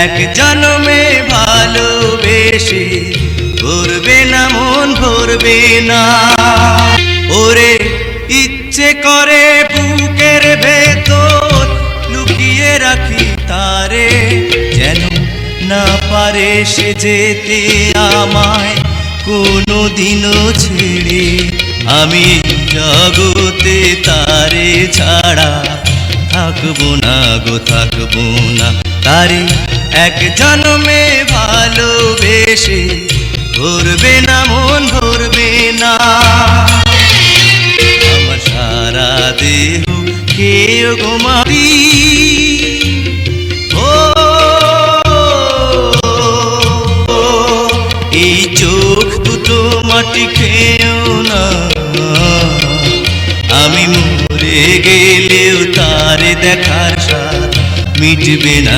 এক জন্মে ভালোবেসে ভরবে না মন ভরবে না। ওরে ইচ্ছে করে বুকের ভেতর লুকিয়ে রাখি তারে, যেন না পারে সে যেতে আমায় কোনো দিনও ছেড়ে। আমি জগতে তারে ছাড়া থাকবো না গো থাকবো না। তারে এক জন্মে ভালোবেসে ভরবে না মন ভরবে না। আমার সারা দেহ কেউ ঘুমাবি, ও এই চোখ দুটো মাটি খেয়েও না। আমি মরে গেলেও তারে দেখার স্বাদ মিটবে না।